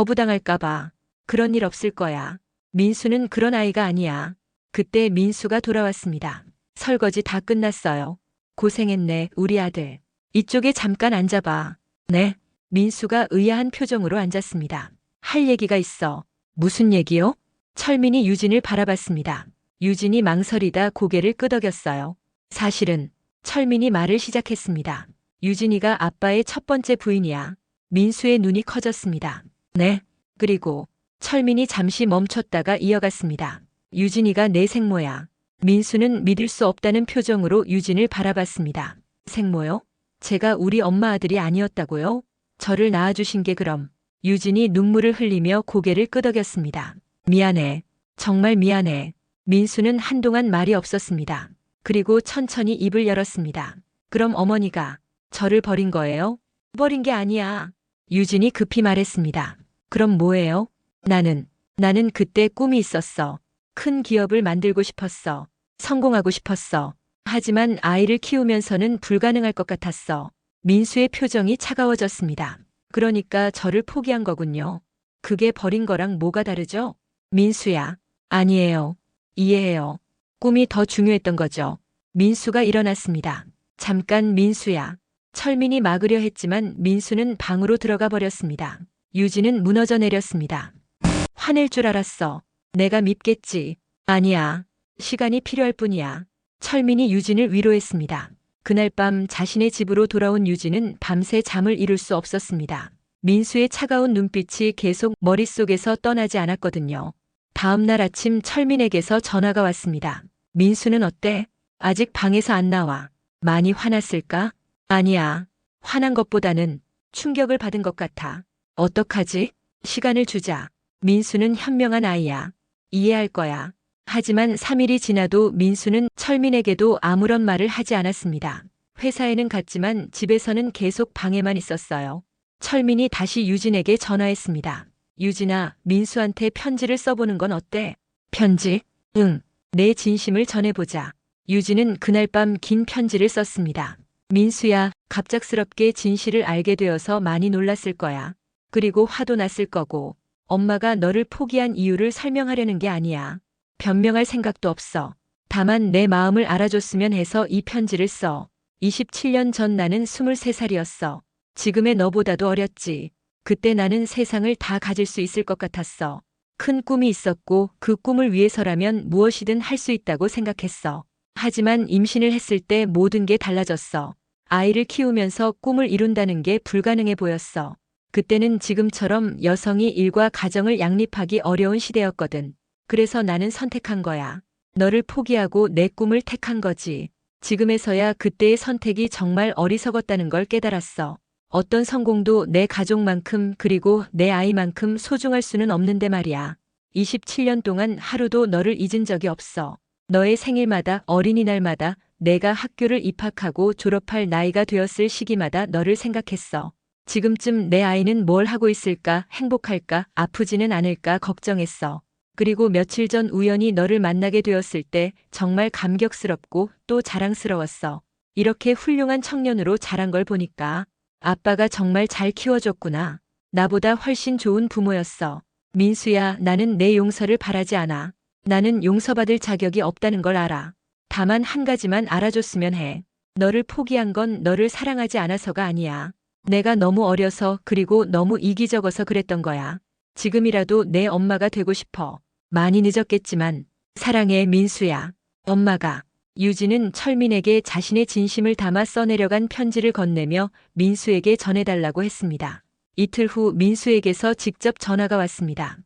거부당할까봐. 그런 일 없을 거야. 민수는 그런 아이가 아니야. 그때 민수가 돌아왔습니다. 설거지 다 끝났어요. 고생했네, 우리 아들. 이쪽에 잠깐 앉아봐. 네. 민수가 의아한 표정으로 앉았습니다. 할 얘기가 있어. 무슨 얘기요? 철민이 유진을 바라봤습니다. 유진이 망설이다 고개를 끄덕였어요. 사실은 철민이 말을 시작했습니다. 유진이가 아빠의 첫 번째 부인이야. 민수의 눈이 커졌습니다. 네. 그리고 철민이 잠시 멈췄다가 이어갔습니다. 유진이가 내 생모야. 민수는 믿을 수 없다는 표정으로 유진을 바라봤습니다. 생모요? 제가 우리 엄마 아들이 아니었다고요? 저를 낳아주신 게 그럼. 유진이 눈물을 흘리며 고개를 끄덕였습니다. 미안해. 정말 미안해. 민수는 한동안 말이 없었습니다. 그리고 천천히 입을 열었습니다. 그럼 어머니가 저를 버린 거예요? 버린 게 아니야. 유진이 급히 말했습니다. 그럼 뭐예요? 나는 그때 꿈이 있었어. 큰 기업을 만들고 싶었어. 성공하고 싶었어. 하지만 아이를 키우면서는 불가능할 것 같았어. 민수의 표정이 차가워졌습니다. 그러니까 저를 포기한 거군요. 그게 버린 거랑 뭐가 다르죠? 민수야. 아니에요. 이해해요. 꿈이 더 중요했던 거죠. 민수가 일어났습니다. 잠깐 민수야. 철민이 막으려 했지만 민수는 방으로 들어가 버렸습니다. 유진은 무너져 내렸습니다. 화낼 줄 알았어. 내가 밉겠지. 아니야. 시간이 필요할 뿐이야. 철민이 유진을 위로했습니다. 그날 밤 자신의 집으로 돌아온 유진은 밤새 잠을 이룰 수 없었습니다. 민수의 차가운 눈빛이 계속 머릿속에서 떠나지 않았거든요. 다음 날 아침 철민에게서 전화가 왔습니다. 민수는 어때? 아직 방에서 안 나와. 많이 화났을까? 아니야. 화난 것보다는 충격을 받은 것 같아. 어떡하지? 시간을 주자. 민수는 현명한 아이야. 이해할 거야. 하지만 3일이 지나도 민수는 철민에게도 아무런 말을 하지 않았습니다. 회사에는 갔지만 집에서는 계속 방에만 있었어요. 철민이 다시 유진에게 전화했습니다. 유진아, 민수한테 편지를 써보는 건 어때? 편지? 응. 내 진심을 전해보자. 유진은 그날 밤 긴 편지를 썼습니다. 민수야, 갑작스럽게 진실을 알게 되어서 많이 놀랐을 거야. 그리고 화도 났을 거고. 엄마가 너를 포기한 이유를 설명하려는 게 아니야. 변명할 생각도 없어. 다만 내 마음을 알아줬으면 해서 이 편지를 써. 27년 전 나는 23살이었어. 지금의 너보다도 어렸지. 그때 나는 세상을 다 가질 수 있을 것 같았어. 큰 꿈이 있었고 그 꿈을 위해서라면 무엇이든 할 수 있다고 생각했어. 하지만 임신을 했을 때 모든 게 달라졌어. 아이를 키우면서 꿈을 이룬다는 게 불가능해 보였어. 그때는 지금처럼 여성이 일과 가정을 양립하기 어려운 시대였거든. 그래서 나는 선택한 거야. 너를 포기하고 내 꿈을 택한 거지. 지금에서야 그때의 선택이 정말 어리석었다는 걸 깨달았어. 어떤 성공도 내 가족만큼 그리고 내 아이만큼 소중할 수는 없는데 말이야. 27년 동안 하루도 너를 잊은 적이 없어. 너의 생일마다 어린이날마다 내가 학교를 입학하고 졸업할 나이가 되었을 시기마다 너를 생각했어. 지금쯤 내 아이는 뭘 하고 있을까, 행복할까, 아프지는 않을까 걱정했어. 그리고 며칠 전 우연히 너를 만나게 되었을 때 정말 감격스럽고 또 자랑스러웠어. 이렇게 훌륭한 청년으로 자란 걸 보니까 아빠가 정말 잘 키워줬구나. 나보다 훨씬 좋은 부모였어. 민수야, 나는 내 용서를 바라지 않아. 나는 용서받을 자격이 없다는 걸 알아. 다만 한 가지만 알아줬으면 해. 너를 포기한 건 너를 사랑하지 않아서가 아니야. 내가 너무 어려서 그리고 너무 이기적어서 그랬던 거야. 지금이라도 내 엄마가 되고 싶어. 많이 늦었겠지만 사랑해 민수야. 엄마가. 유진은 철민에게 자신의 진심을 담아 써내려간 편지를 건네며 민수에게 전해달라고 했습니다. 이틀 후 민수에게서 직접 전화가 왔습니다.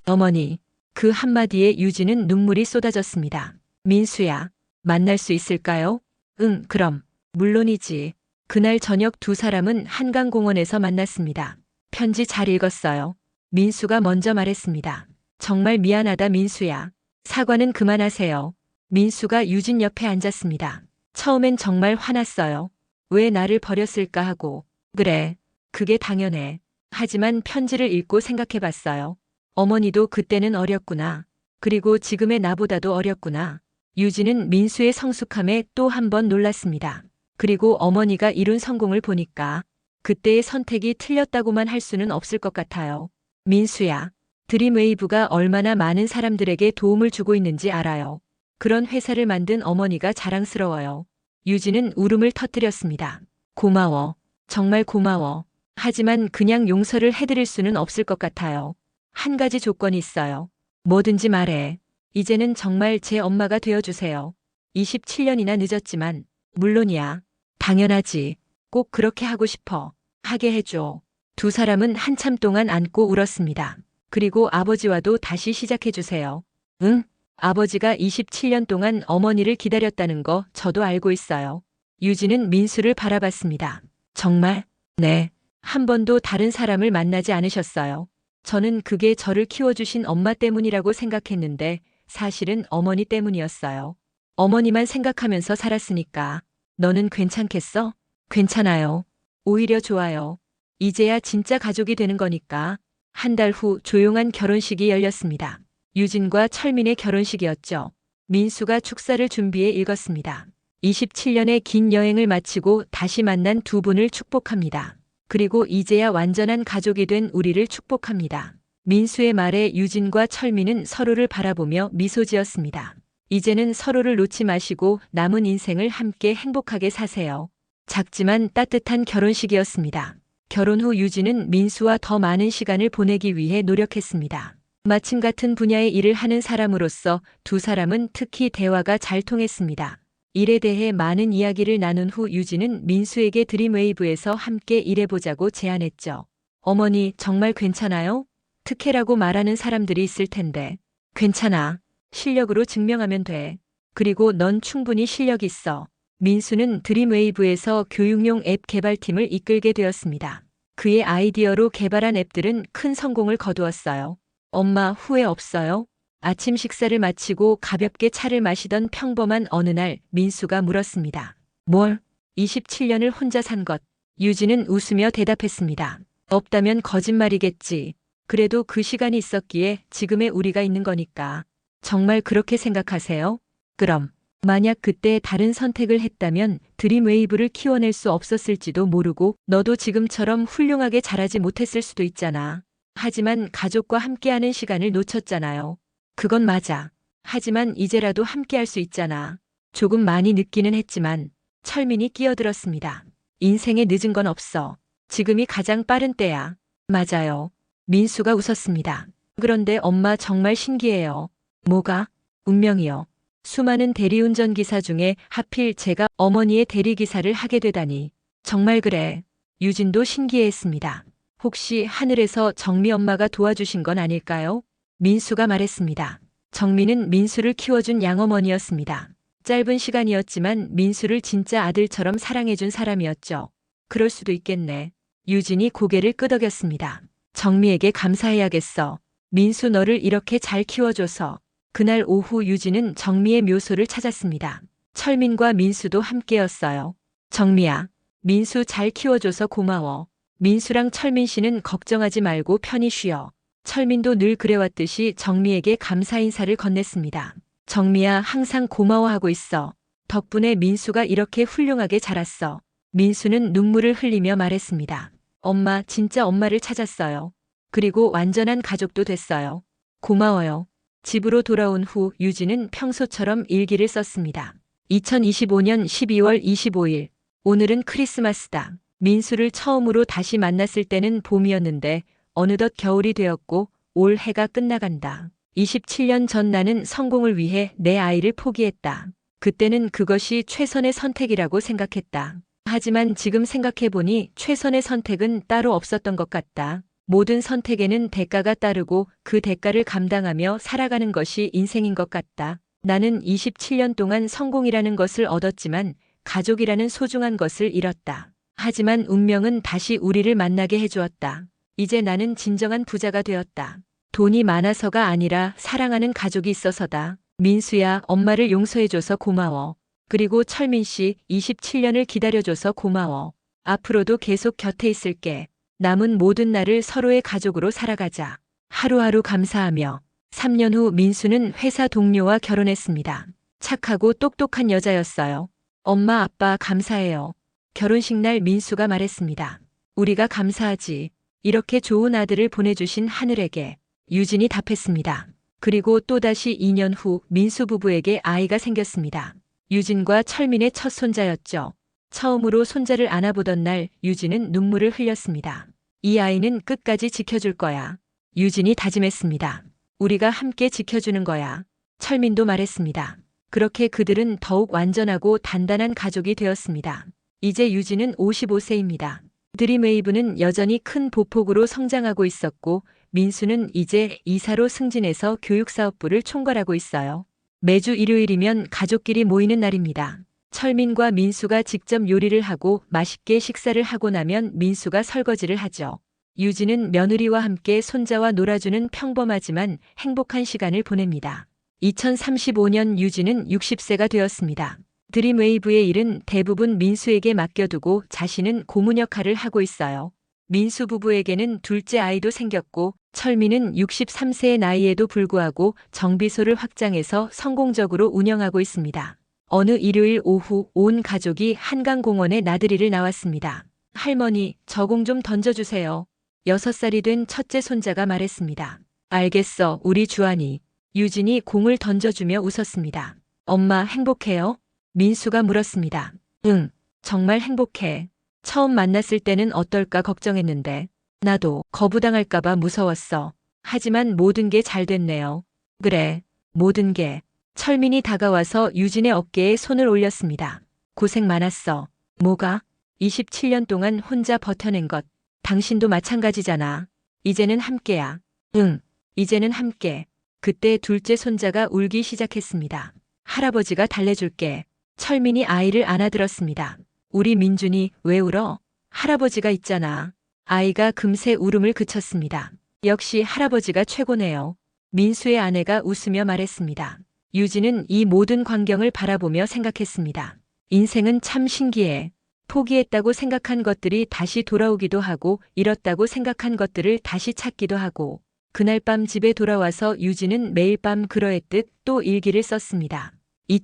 어머니. 그 한마디에 유진은 눈물이 쏟아졌습니다. 민수야. 만날 수 있을까요? 응, 그럼. 물론이지. 그날 저녁 두 사람은 한강공원에서 만났습니다. 편지 잘 읽었어요. 민수가 먼저 말했습니다. 정말 미안하다 민수야. 사과는 그만하세요. 민수가 유진 옆에 앉았습니다. 처음엔 정말 화났어요. 왜 나를 버렸을까 하고. 그래, 그게 당연해. 하지만 편지를 읽고 생각해봤어요. 어머니도 그때는 어렸구나. 그리고 지금의 나보다도 어렸구나. 유진은 민수의 성숙함에 또 한 번 놀랐습니다. 그리고 어머니가 이룬 성공을 보니까 그때의 선택이 틀렸다고만 할 수는 없을 것 같아요. 민수야, 드림웨이브가 얼마나 많은 사람들에게 도움을 주고 있는지 알아요. 그런 회사를 만든 어머니가 자랑스러워요. 유진은 울음을 터뜨렸습니다. 고마워. 정말 고마워. 하지만 그냥 용서를 해드릴 수는 없을 것 같아요. 한 가지 조건이 있어요. 뭐든지 말해. 이제는 정말 제 엄마가 되어주세요. 27년이나 늦었지만 물론이야. 당연하지. 꼭 그렇게 하고 싶어. 하게 해줘. 두 사람은 한참 동안 안고 울었습니다. 그리고 아버지와도 다시 시작해주세요. 응? 아버지가 27년 동안 어머니를 기다렸다는 거 저도 알고 있어요. 유진은 민수를 바라봤습니다. 정말? 네. 한 번도 다른 사람을 만나지 않으셨어요. 저는 그게 저를 키워주신 엄마 때문이라고 생각했는데 사실은 어머니 때문이었어요. 어머니만 생각하면서 살았으니까. 너는 괜찮겠어? 괜찮아요. 오히려 좋아요. 이제야 진짜 가족이 되는 거니까. 한 달 후 조용한 결혼식이 열렸습니다. 유진과 철민의 결혼식이었죠. 민수가 축사를 준비해 읽었습니다. 27년의 긴 여행을 마치고 다시 만난 두 분을 축복합니다. 그리고 이제야 완전한 가족이 된 우리를 축복합니다. 민수의 말에 유진과 철민은 서로를 바라보며 미소 지었습니다. 이제는 서로를 놓지 마시고 남은 인생을 함께 행복하게 사세요. 작지만 따뜻한 결혼식이었습니다. 결혼 후 유진은 민수와 더 많은 시간을 보내기 위해 노력했습니다. 마침 같은 분야의 일을 하는 사람으로서 두 사람은 특히 대화가 잘 통했습니다. 일에 대해 많은 이야기를 나눈 후 유진은 민수에게 드림웨이브에서 함께 일해보자고 제안했죠. 어머니, 정말 괜찮아요? 특혜라고 말하는 사람들이 있을 텐데. 괜찮아. 실력으로 증명하면 돼. 그리고 넌 충분히 실력 있어. 민수는 드림웨이브에서 교육용 앱 개발팀을 이끌게 되었습니다. 그의 아이디어로 개발한 앱들은 큰 성공을 거두었어요. 엄마, 후회 없어요? 아침 식사를 마치고 가볍게 차를 마시던 평범한 어느 날 민수가 물었습니다. 뭘? 27년을 혼자 산 것. 유진은 웃으며 대답했습니다. 없다면 거짓말이겠지. 그래도 그 시간이 있었기에 지금의 우리가 있는 거니까. 정말 그렇게 생각하세요? 그럼 만약 그때 다른 선택을 했다면 드림웨이브를 키워낼 수 없었을지도 모르고 너도 지금처럼 훌륭하게 자라지 못했을 수도 있잖아. 하지만 가족과 함께하는 시간을 놓쳤잖아요. 그건 맞아. 하지만 이제라도 함께할 수 있잖아. 조금 많이 늦기는 했지만 철민이 끼어들었습니다. 인생에 늦은 건 없어. 지금이 가장 빠른 때야. 맞아요. 민수가 웃었습니다. 그런데 엄마 정말 신기해요. 뭐가? 운명이요. 수많은 대리운전 기사 중에 하필 제가 어머니의 대리기사를 하게 되다니. 정말 그래. 유진도 신기해했습니다. 혹시 하늘에서 정미 엄마가 도와주신 건 아닐까요? 민수가 말했습니다. 정미는 민수를 키워준 양어머니였습니다. 짧은 시간이었지만 민수를 진짜 아들처럼 사랑해준 사람이었죠. 그럴 수도 있겠네. 유진이 고개를 끄덕였습니다. 정미에게 감사해야겠어. 민수 너를 이렇게 잘 키워줘서. 그날 오후 유진은 정미의 묘소를 찾았습니다. 철민과 민수도 함께였어요. 정미야, 민수 잘 키워줘서 고마워. 민수랑 철민 씨는 걱정하지 말고 편히 쉬어. 철민도 늘 그래왔듯이 정미에게 감사 인사를 건넸습니다. 정미야, 항상 고마워하고 있어. 덕분에 민수가 이렇게 훌륭하게 자랐어. 민수는 눈물을 흘리며 말했습니다. 엄마, 진짜 엄마를 찾았어요. 그리고 완전한 가족도 됐어요. 고마워요. 집으로 돌아온 후 유진은 평소처럼 일기를 썼습니다. 2025년 12월 25일. 오늘은 크리스마스다. 민수를 처음으로 다시 만났을 때는 봄이었는데 어느덧 겨울이 되었고 올 해가 끝나간다. 27년 전 나는 성공을 위해 내 아이를 포기했다. 그때는 그것이 최선의 선택이라고 생각했다. 하지만 지금 생각해보니 최선의 선택은 따로 없었던 것 같다. 모든 선택에는 대가가 따르고 그 대가를 감당하며 살아가는 것이 인생인 것 같다. 나는 27년 동안 성공이라는 것을 얻었지만 가족이라는 소중한 것을 잃었다. 하지만 운명은 다시 우리를 만나게 해주었다. 이제 나는 진정한 부자가 되었다. 돈이 많아서가 아니라 사랑하는 가족이 있어서다. 민수야, 엄마를 용서해줘서 고마워. 그리고 철민 씨, 27년을 기다려줘서 고마워. 앞으로도 계속 곁에 있을게. 남은 모든 날을 서로의 가족으로 살아가자. 하루하루 감사하며. 3년 후 민수는 회사 동료와 결혼했습니다. 착하고 똑똑한 여자였어요. 엄마, 아빠 감사해요. 결혼식 날 민수가 말했습니다. 우리가 감사하지. 이렇게 좋은 아들을 보내주신 하늘에게. 유진이 답했습니다. 그리고 또다시 2년 후 민수 부부에게 아이가 생겼습니다. 유진과 철민의 첫 손자였죠. 처음으로 손자를 안아보던 날 유진은 눈물을 흘렸습니다. 이 아이는 끝까지 지켜줄 거야. 유진이 다짐했습니다. 우리가 함께 지켜주는 거야. 철민도 말했습니다. 그렇게 그들은 더욱 완전하고 단단한 가족이 되었습니다. 이제 유진은 55세입니다. 드림웨이브는 여전히 큰 보폭으로 성장하고 있었고 민수는 이제 이사로 승진해서 교육사업부를 총괄하고 있어요. 매주 일요일이면 가족끼리 모이는 날입니다. 철민과 민수가 직접 요리를 하고 맛있게 식사를 하고 나면 민수가 설거지를 하죠. 유진은 며느리와 함께 손자와 놀아주는 평범하지만 행복한 시간을 보냅니다. 2035년 유진은 60세가 되었습니다. 드림웨이브의 일은 대부분 민수에게 맡겨두고 자신은 고문 역할을 하고 있어요. 민수 부부에게는 둘째 아이도 생겼고 철민은 63세의 나이에도 불구하고 정비소를 확장해서 성공적으로 운영하고 있습니다. 어느 일요일 오후 온 가족이 한강공원에 나들이를 나왔습니다. 할머니, 저 공 좀 던져주세요. 6살이 된 첫째 손자가 말했습니다. 알겠어, 우리 주안이. 유진이 공을 던져주며 웃었습니다. 엄마 행복해요? 민수가 물었습니다. 응, 정말 행복해. 처음 만났을 때는 어떨까 걱정했는데 나도 거부당할까봐 무서웠어. 하지만 모든 게 잘 됐네요. 그래, 모든 게. 철민이 다가와서 유진의 어깨에 손을 올렸습니다. 고생 많았어. 뭐가? 27년 동안 혼자 버텨낸 것. 당신도 마찬가지잖아. 이제는 함께야. 응, 이제는 함께. 그때 둘째 손자가 울기 시작했습니다. 할아버지가 달래줄게. 철민이 아이를 안아들었습니다. 우리 민준이 왜 울어? 할아버지가 있잖아. 아이가 금세 울음을 그쳤습니다. 역시 할아버지가 최고네요. 민수의 아내가 웃으며 말했습니다. 유진은 이 모든 광경을 바라보며 생각했습니다. 인생은 참 신기해. 포기했다고 생각한 것들이 다시 돌아오기도 하고 잃었다고 생각한 것들을 다시 찾기도 하고 그날 밤 집에 돌아와서 유진은 매일 밤 그러했듯 또 일기를 썼습니다.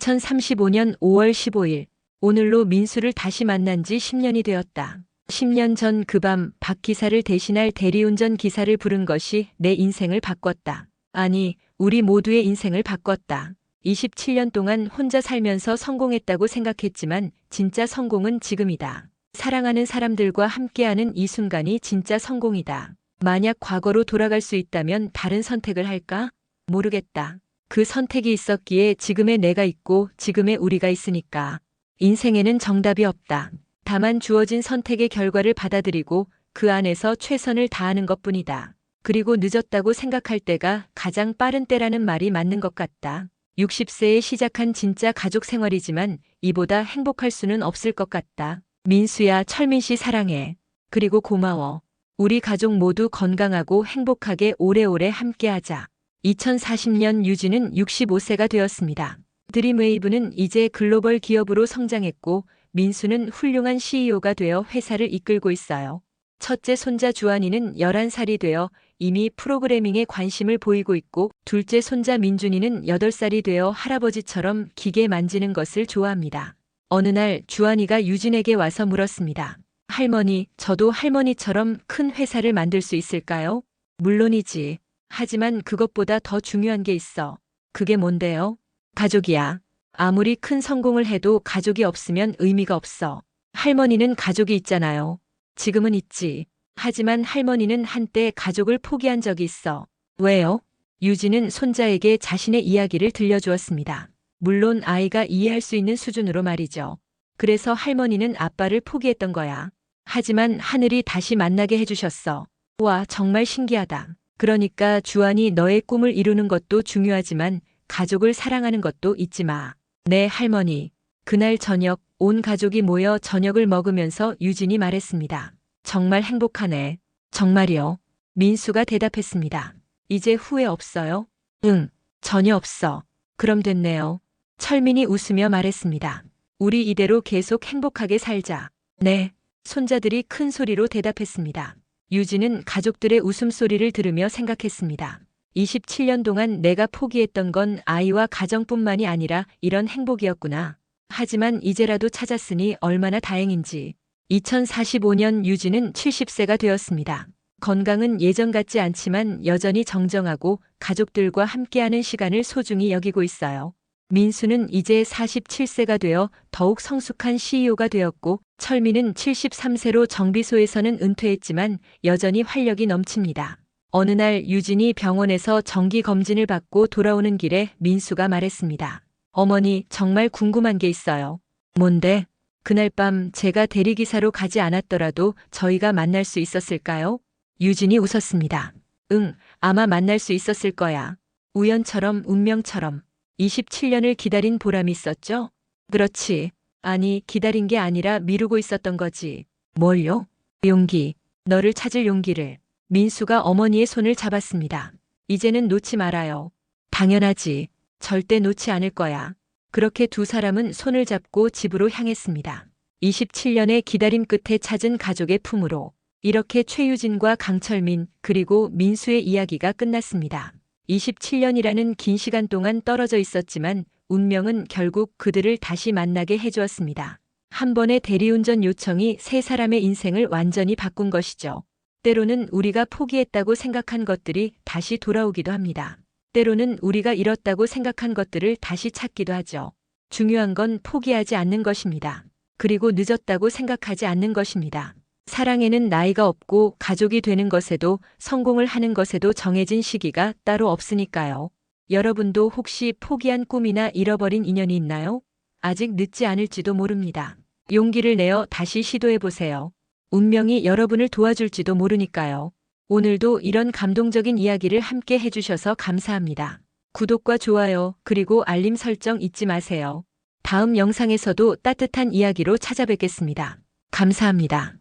2035년 5월 15일 오늘로 민수를 다시 만난 지 10년이 되었다. 10년 전 그 밤 박 기사를 대신할 대리운전 기사를 부른 것이 내 인생을 바꿨다. 아니, 우리 모두의 인생을 바꿨다. 27년 동안 혼자 살면서 성공했다고 생각했지만 진짜 성공은 지금이다. 사랑하는 사람들과 함께하는 이 순간이 진짜 성공이다. 만약 과거로 돌아갈 수 있다면 다른 선택을 할까? 모르겠다. 그 선택이 있었기에 지금의 내가 있고 지금의 우리가 있으니까. 인생에는 정답이 없다. 다만 주어진 선택의 결과를 받아들이고 그 안에서 최선을 다하는 것뿐이다. 그리고 늦었다고 생각할 때가 가장 빠른 때라는 말이 맞는 것 같다. 60세에 시작한 진짜 가족 생활이지만 이보다 행복할 수는 없을 것 같다. 민수야, 철민 씨 사랑해. 그리고 고마워. 우리 가족 모두 건강하고 행복하게 오래오래 함께하자. 2040년 유진은 65세가 되었습니다. 드림웨이브는 이제 글로벌 기업으로 성장했고 민수는 훌륭한 CEO가 되어 회사를 이끌고 있어요. 첫째 손자 주한이는 11살이 되어 이미 프로그래밍에 관심을 보이고 있고 둘째 손자 민준이는 8살이 되어 할아버지처럼 기계 만지는 것을 좋아합니다. 어느 날 주한이가 유진에게 와서 물었습니다. 할머니, 저도 할머니처럼 큰 회사를 만들 수 있을까요? 물론이지. 하지만 그것보다 더 중요한 게 있어. 그게 뭔데요? 가족이야. 아무리 큰 성공을 해도 가족이 없으면 의미가 없어. 할머니는 가족이 있잖아요. 지금은 있지. 하지만 할머니는 한때 가족을 포기한 적이 있어. 왜요? 유진은 손자에게 자신의 이야기를 들려주었습니다. 물론 아이가 이해할 수 있는 수준으로 말이죠. 그래서 할머니는 아빠를 포기했던 거야. 하지만 하늘이 다시 만나게 해주셨어. 와, 정말 신기하다. 그러니까 주한이 너의 꿈을 이루는 것도 중요하지만 가족을 사랑하는 것도 잊지 마. 네, 할머니. 그날 저녁 온 가족이 모여 저녁을 먹으면서 유진이 말했습니다. 정말 행복하네. 정말이요. 민수가 대답했습니다. 이제 후회 없어요? 응, 전혀 없어. 그럼 됐네요. 철민이 웃으며 말했습니다. 우리 이대로 계속 행복하게 살자. 네. 손자들이 큰 소리로 대답했습니다. 유진은 가족들의 웃음소리를 들으며 생각했습니다. 27년 동안 내가 포기했던 건 아이와 가정뿐만이 아니라 이런 행복이었구나. 하지만 이제라도 찾았으니 얼마나 다행인지. 2045년 유진은 70세가 되었습니다. 건강은 예전 같지 않지만 여전히 정정하고 가족들과 함께하는 시간을 소중히 여기고 있어요. 민수는 이제 47세가 되어 더욱 성숙한 CEO가 되었고 철민은 73세로 정비소에서는 은퇴했지만 여전히 활력이 넘칩니다. 어느 날 유진이 병원에서 정기 검진을 받고 돌아오는 길에 민수가 말했습니다. 어머니, 정말 궁금한 게 있어요. 뭔데? 그날 밤 제가 대리기사로 가지 않았더라도 저희가 만날 수 있었을까요? 유진이 웃었습니다. 응, 아마 만날 수 있었을 거야. 우연처럼 운명처럼. 27년을 기다린 보람이 있었죠? 그렇지. 아니, 기다린 게 아니라 미루고 있었던 거지. 뭘요? 용기. 너를 찾을 용기를. 민수가 어머니의 손을 잡았습니다. 이제는 놓지 말아요. 당연하지. 절대 놓지 않을 거야. 그렇게 두 사람은 손을 잡고 집으로 향했습니다. 27년의 기다림 끝에 찾은 가족의 품으로. 이렇게 최유진과 강철민 그리고 민수의 이야기가 끝났습니다. 27년이라는 긴 시간 동안 떨어져 있었지만 운명은 결국 그들을 다시 만나게 해주었습니다. 한 번의 대리운전 요청이 세 사람의 인생을 완전히 바꾼 것이죠. 때로는 우리가 포기했다고 생각한 것들이 다시 돌아오기도 합니다. 때로는 우리가 잃었다고 생각한 것들을 다시 찾기도 하죠. 중요한 건 포기하지 않는 것입니다. 그리고 늦었다고 생각하지 않는 것입니다. 사랑에는 나이가 없고 가족이 되는 것에도 성공을 하는 것에도 정해진 시기가 따로 없으니까요. 여러분도 혹시 포기한 꿈이나 잃어버린 인연이 있나요? 아직 늦지 않을지도 모릅니다. 용기를 내어 다시 시도해보세요. 운명이 여러분을 도와줄지도 모르니까요. 오늘도 이런 감동적인 이야기를 함께 해주셔서 감사합니다. 구독과 좋아요 그리고 알림 설정 잊지 마세요. 다음 영상에서도 따뜻한 이야기로 찾아뵙겠습니다. 감사합니다.